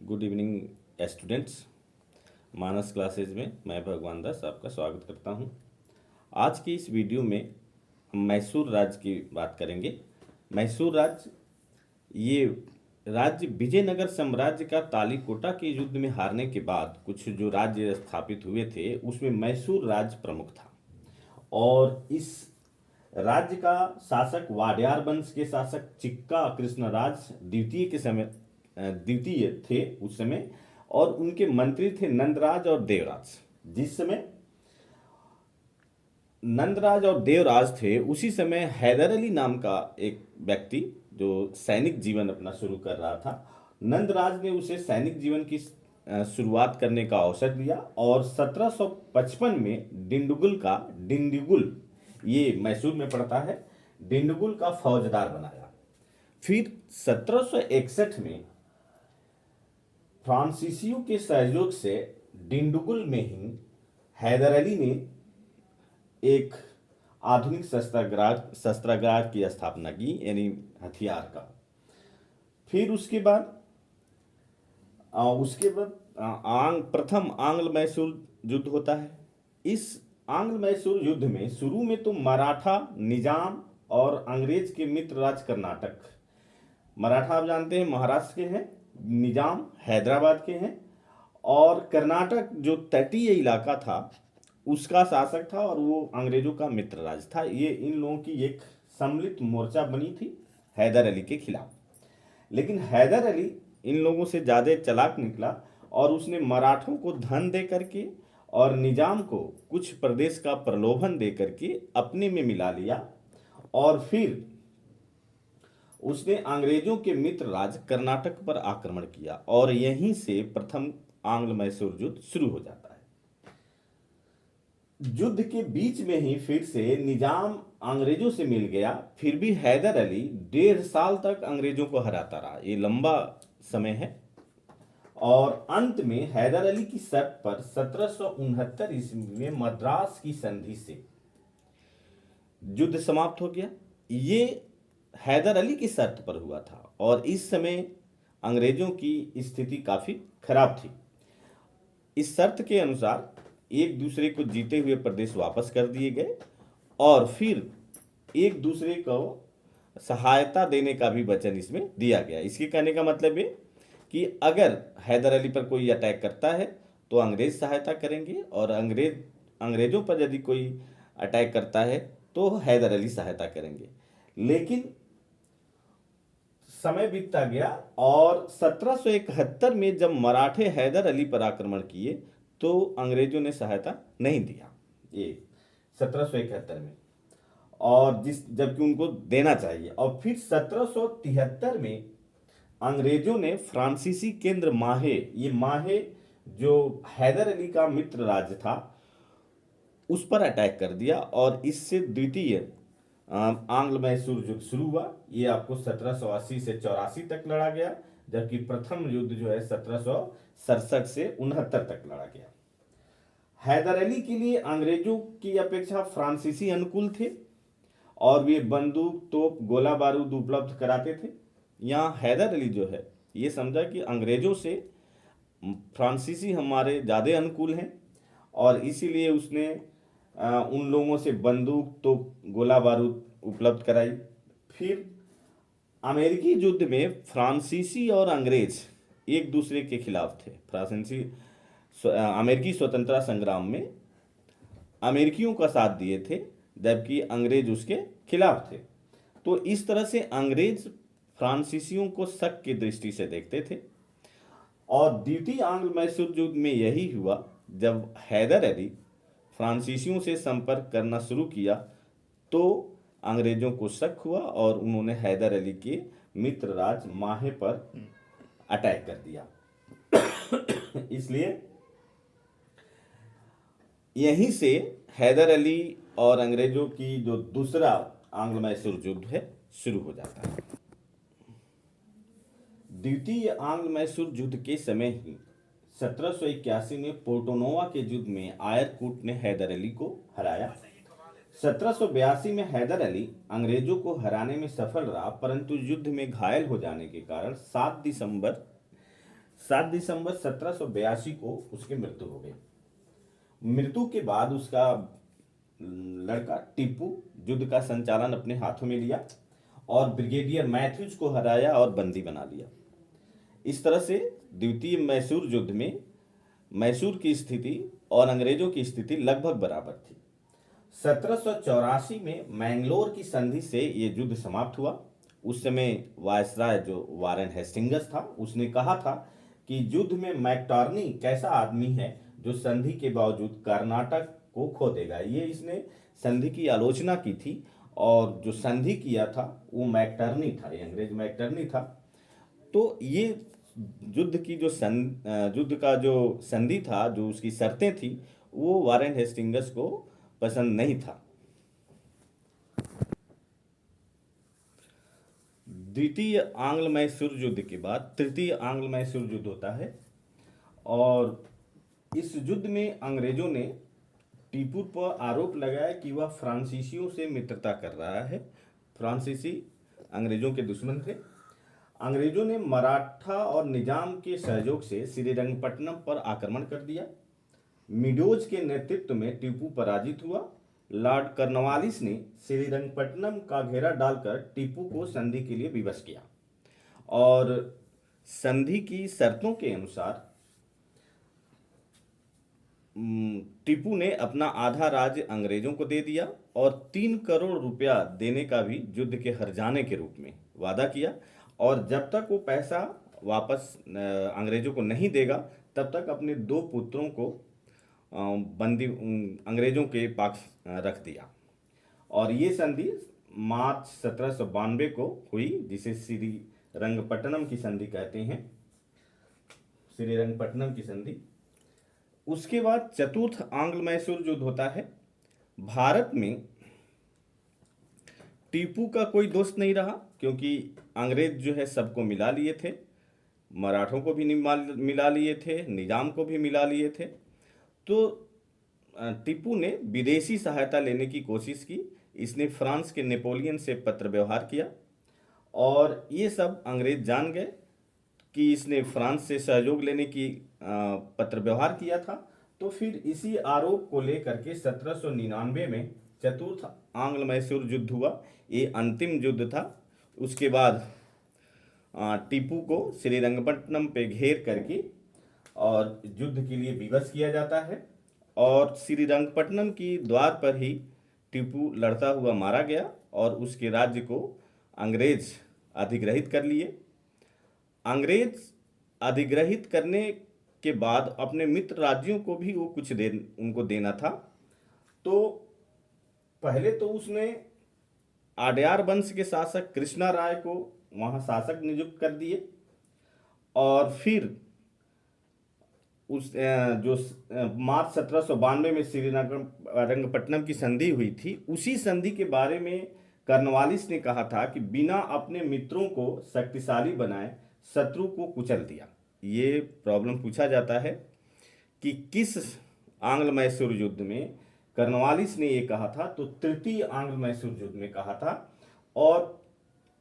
Good evening students. Manas classes में मैं भगवान दास आपका स्वागत करता हूं। आज की इस वीडियो में हम मैसूर राज्य की बात करेंगे। मैसूर राज्य ये राज्य विजयनगर साम्राज्य का तालीकोटा के युद्ध में हारने के बाद कुछ जो राज्य स्थापित हुए थे उसमें मैसूर राज्य प्रमुख था। और इस राज्य का शासक वाडियार वंश के शासक चिक्का कृष्णराज द्वितीय थे उस समय, और उनके मंत्री थे नंदराज और देवराज। जिस समय नंदराज और देवराज थे उसी समय हैदर अली नाम का एक व्यक्ति जो सैनिक जीवन अपना शुरू कर रहा था, नंदराज ने उसे सैनिक जीवन की शुरुआत करने का अवसर दिया और 1755 में डिंडीगुल ये मैसूर में पड़ता है, डिंडीगुल का फौजदार बनाया। फिर 1761 में फ्रांसीसियों के सहयोग से डिंडीगुल में ही हैदर अली ने एक आधुनिक शस्त्रागार की स्थापना की, यानी हथियार का। फिर प्रथम आंग्ल मैसूर युद्ध होता है। इस आंग्ल मैसूर युद्ध में शुरू में तो मराठा निजाम और अंग्रेज के मित्र राज्य कर्नाटक, मराठा आप जानते हैं महाराष्ट्र के हैं, निजाम हैदराबाद के हैं, और कर्नाटक जो तटीय इलाका था उसका शासक था और वो अंग्रेजों का मित्र राज था। ये इन लोगों की एक सम्मिलित मोर्चा बनी थी हैदर अली के खिलाफ। लेकिन हैदर अली इन लोगों से ज़्यादा चालाक निकला और उसने मराठों को धन दे करके और निजाम को कुछ प्रदेश का प्रलोभन दे करके अपने में मिला लिया, और फिर उसने अंग्रेजों के मित्र राज कर्नाटक पर आक्रमण किया और यहीं से प्रथम आंग्ल मैसूर युद्ध शुरू हो जाता है। युद्ध के बीच में ही फिर से निजाम अंग्रेजों से मिल गया, फिर भी हैदर अली 1.5 साल तक अंग्रेजों को हराता रहा। ये लंबा समय है। और अंत में हैदर अली की शर्त पर 1769 ईस्वी में मद्रास की संधि से युद्ध समाप्त हो गया। ये हैदर अली की शर्त पर हुआ था और इस समय अंग्रेजों की स्थिति काफी खराब थी। इस शर्त के अनुसार एक दूसरे को जीते हुए प्रदेश वापस कर दिए गए और फिर एक दूसरे को सहायता देने का भी वचन इसमें दिया गया। इसके कहने का मतलब है कि अगर हैदर अली पर कोई अटैक करता है तो अंग्रेज सहायता करेंगे, और अंग्रेजों पर यदि कोई अटैक करता है तो हैदर अली सहायता करेंगे। लेकिन समय बीतता गया और 1771 में जब मराठे हैदर अली पर आक्रमण किए तो अंग्रेजों ने सहायता नहीं दिया, ये 1771 में, और जबकि उनको देना चाहिए। और फिर 1773 में अंग्रेजों ने फ्रांसीसी केंद्र माहे जो हैदर अली का मित्र राज्य था उस पर अटैक कर दिया और इससे द्वितीय आंग्ल मैसूर युद्ध शुरू हुआ। ये आपको 1780 से 84 तक लड़ा गया, जबकि प्रथम युद्ध जो है 1767 से 69 तक लड़ा गया। हैदर अली के लिए अंग्रेजों की अपेक्षा फ्रांसीसी अनुकूल थे और वे बंदूक, तोप, गोला बारूद उपलब्ध कराते थे। यहाँ हैदर अली जो है ये समझा कि अंग्रेजों से फ्रांसीसी हमारे ज़्यादा अनुकूल हैं और इसीलिए उसने उन लोगों से बंदूक, तोप, गोला बारूद उपलब्ध कराई। फिर अमेरिकी युद्ध में फ्रांसीसी और अंग्रेज एक दूसरे के खिलाफ थे। अमेरिकी स्वतंत्रता संग्राम में अमेरिकियों का साथ दिए थे जबकि अंग्रेज उसके खिलाफ थे। तो इस तरह से अंग्रेज फ्रांसीसियों को शक की दृष्टि से देखते थे। और द्वितीय आंग्ल मैसूर युद्ध में यही हुआ, जब हैदर अली फ्रांसीसियों से संपर्क करना शुरू किया तो अंग्रेजों को शक हुआ और उन्होंने हैदर अली के मित्र राज माहे पर अटैक कर दिया। इसलिए यहीं से हैदर अली और अंग्रेजों की जो दूसरा आंग्ल मैसूर युद्ध है शुरू हो जाता है। द्वितीय आंग्ल मैसूर युद्ध के समय ही 1781 में पोर्टोनोवा के युद्ध में आयरकूट ने हैदर अली को हराया। 1782 में हैदर अली अंग्रेजों को हराने में सफल रहा, परंतु युद्ध में घायल हो जाने के कारण 7 दिसंबर 7 दिसंबर 1782 को उसकी मृत्यु हो गई। मृत्यु के बाद उसका लड़का टीपू युद्ध का संचालन अपने हाथों में लिया और ब्रिगेडियर मैथ्यूज को हराया और बंदी बना लिया। इस तरह से द्वितीय मैसूर युद्ध में मैसूर की स्थिति और अंग्रेजों की स्थिति लगभग बराबर थी। 1784 में मैंगलोर की संधि से यह युद्ध समाप्त हुआ। उस समय वायसराय जो वारेन हेस्टिंग्स था, उसने कहा था कि युद्ध में मैकटार्नी कैसा आदमी है जो संधि के बावजूद कर्नाटक को खो देगा। ये इसने संधि की आलोचना की थी और जो संधि किया था वो मैकटर्नी था, ये अंग्रेज मैकटर्नी था। तो ये युद्ध की जो युद्ध का जो संधि था, जो उसकी शर्तें थी, वो वारेन हेस्टिंग्स को पसंद नहीं था। द्वितीय आंग्ल मैसूर युद्ध के बाद तृतीय आंग्ल मैसूर युद्ध होता है और इस युद्ध में अंग्रेजों ने टीपू पर आरोप लगाया कि वह फ्रांसीसियों से मित्रता कर रहा है। फ्रांसीसी अंग्रेजों के दुश्मन थे। अंग्रेजों ने मराठा और निजाम के सहयोग से श्रीरंगपट्टनम पर आक्रमण कर दिया। मिडोज के नेतृत्व में टीपू पराजित हुआ। लॉर्ड कर्नवालिस ने श्रीरंगपट्टनम का घेरा डालकर टीपू को संधि के लिए विवश किया और संधि की शर्तों के अनुसार टीपू ने अपना आधा राज्य अंग्रेजों को दे दिया और 3 करोड़ रुपया देने का भी युद्ध के हर जाने के रूप में वादा किया और जब तक वो पैसा वापस अंग्रेजों को नहीं देगा तब तक अपने 2 पुत्रों को बंदी अंग्रेजों के पक्ष रख दिया। और ये संधि मार्च 1792 को हुई, जिसे श्रीरंगपट्टनम की संधि कहते हैं, श्रीरंगपट्टनम की संधि। उसके बाद चतुर्थ आंग्ल मैसूर युद्ध होता है। भारत में टीपू का कोई दोस्त नहीं रहा क्योंकि अंग्रेज जो है सबको मिला लिए थे, मराठों को भी मिला लिए थे, निजाम को भी मिला लिए थे। तो टीपू ने विदेशी सहायता लेने की कोशिश की। इसने फ्रांस के नेपोलियन से पत्र व्यवहार किया और ये सब अंग्रेज जान गए कि इसने फ्रांस से सहयोग लेने की पत्र व्यवहार किया था। तो फिर इसी आरोप को लेकर के 1799 में चतुर्थ आंग्ल मैसूर युद्ध हुआ। ये अंतिम युद्ध था। उसके बाद टीपू को श्रीरंगपट्टनम पे घेर करके और युद्ध के लिए विवश किया जाता है और श्रीरंगपट्टनम की द्वार पर ही टीपू लड़ता हुआ मारा गया और उसके राज्य को अंग्रेज अधिग्रहित कर लिए। अंग्रेज अधिग्रहित करने के बाद अपने मित्र राज्यों को भी वो कुछ उनको देना था। तो पहले तो उसने आड्यार वंश के शासक कृष्णा राय को वहाँ शासक नियुक्त कर दिए और फिर उस जो मार्च 1792 में श्रीरंगपट्टनम की संधि हुई थी, उसी संधि के बारे में कर्नवालिस ने कहा था कि बिना अपने मित्रों को शक्तिशाली बनाए शत्रु को कुचल दिया। ये प्रॉब्लम पूछा जाता है कि किस आंग्ल मैसूर युद्ध में कर्नवालिस ने ये कहा था, तो तृतीय आंग्ल मैसूर युद्ध में कहा था। और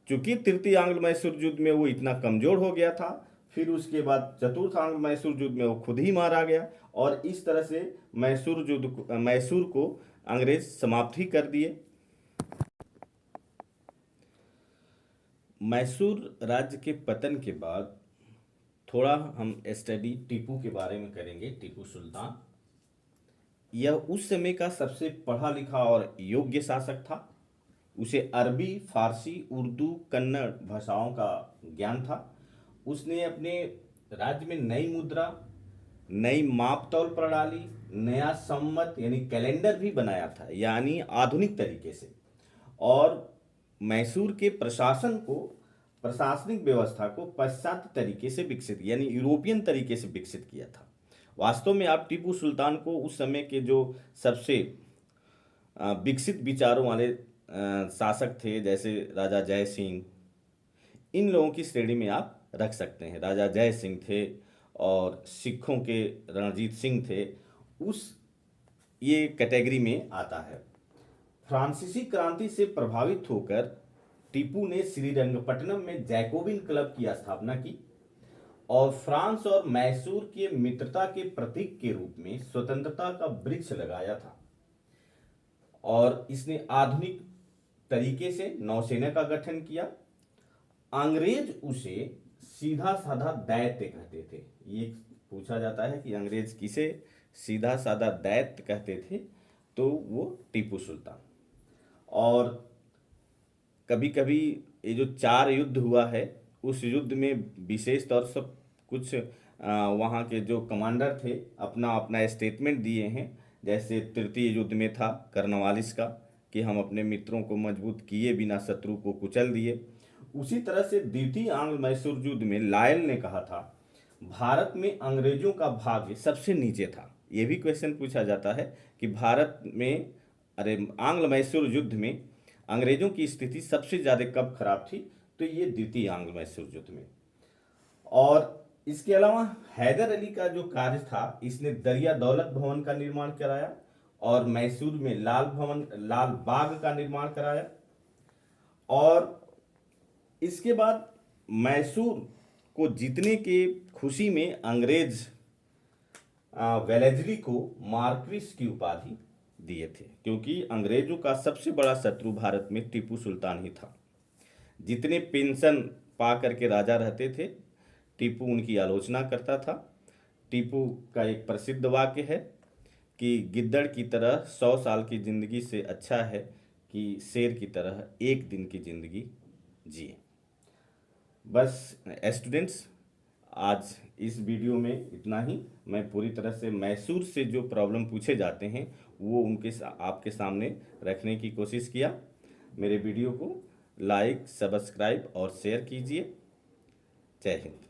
चूंकि तृतीय आंग्ल मैसूर युद्ध में वो इतना कमजोर हो गया था, फिर उसके बाद चतुर्थ आंग्ल मैसूर युद्ध में वो खुद ही मारा गया और इस तरह से मैसूर को अंग्रेज समाप्त ही कर दिए। मैसूर राज्य के पतन के बाद थोड़ा हम स्टडी टीपू के बारे में करेंगे। टीपू सुल्तान यह उस समय का सबसे पढ़ा लिखा और योग्य शासक था। उसे अरबी, फारसी, उर्दू, कन्नड़ भाषाओं का ज्ञान था। उसने अपने राज्य में नई मुद्रा, नई मापतौल प्रणाली, नया संवत यानी कैलेंडर भी बनाया था, यानी आधुनिक तरीके से। और मैसूर के प्रशासन को, प्रशासनिक व्यवस्था को पाश्चात्य तरीके से विकसित यानी यूरोपियन तरीके से विकसित किया था। वास्तव में आप टीपू सुल्तान को उस समय के जो सबसे विकसित विचारों वाले शासक थे, जैसे राजा जय सिंह, इन लोगों की श्रेणी में आप रख सकते हैं। राजा जय सिंह थे और सिखों के रणजीत सिंह थे, उस ये कैटेगरी में आता है। फ्रांसीसी क्रांति से प्रभावित होकर टीपू ने श्रीरंगपट्टनम में जैकोबिन क्लब की स्थापना की और फ्रांस और मैसूर के मित्रता के प्रतीक के रूप में स्वतंत्रता का वृक्ष लगाया था। और इसने आधुनिक तरीके से नौसेना का गठन किया। अंग्रेज उसे सीधा साधा दैत्य कहते थे। ये पूछा जाता है कि अंग्रेज किसे सीधा साधा दैत्य कहते थे, तो वो टीपू सुल्तान। और कभी कभी ये जो 4 युद्ध हुआ है, उस युद्ध में विशेष तौर से कुछ वहाँ के जो कमांडर थे अपना अपना स्टेटमेंट दिए हैं। जैसे तृतीय युद्ध में था कर्नवालिस का कि हम अपने मित्रों को मजबूत किए बिना शत्रु को कुचल दिए। उसी तरह से द्वितीय आंग्ल मैसूर युद्ध में लायल ने कहा था भारत में अंग्रेजों का भाग्य सबसे नीचे था। ये भी क्वेश्चन पूछा जाता है कि भारत में आंग्ल मैसूर युद्ध में अंग्रेजों की स्थिति सबसे ज़्यादा कब खराब थी, तो ये द्वितीय आंग्ल मैसूर युद्ध में। और इसके अलावा हैदर अली का जो कार्य था, इसने दरिया दौलत भवन का निर्माण कराया और मैसूर में लाल बाग का निर्माण कराया। और इसके बाद मैसूर को जीतने के खुशी में अंग्रेज वेलेजली को मार्क्विस की उपाधि दिए थे, क्योंकि अंग्रेजों का सबसे बड़ा शत्रु भारत में टीपू सुल्तान ही था। जितने पेंशन पा करके राजा रहते थे, टीपू उनकी आलोचना करता था। टीपू का एक प्रसिद्ध वाक्य है कि गिद्दड़ की तरह 100 साल की जिंदगी से अच्छा है कि शेर की तरह एक दिन की जिंदगी जिए। बस स्टूडेंट्स, आज इस वीडियो में इतना ही। मैं पूरी तरह से मैसूर से जो प्रॉब्लम पूछे जाते हैं वो आपके सामने रखने की कोशिश किया। मेरे वीडियो को लाइक, सब्सक्राइब और शेयर कीजिए। जय हिंद।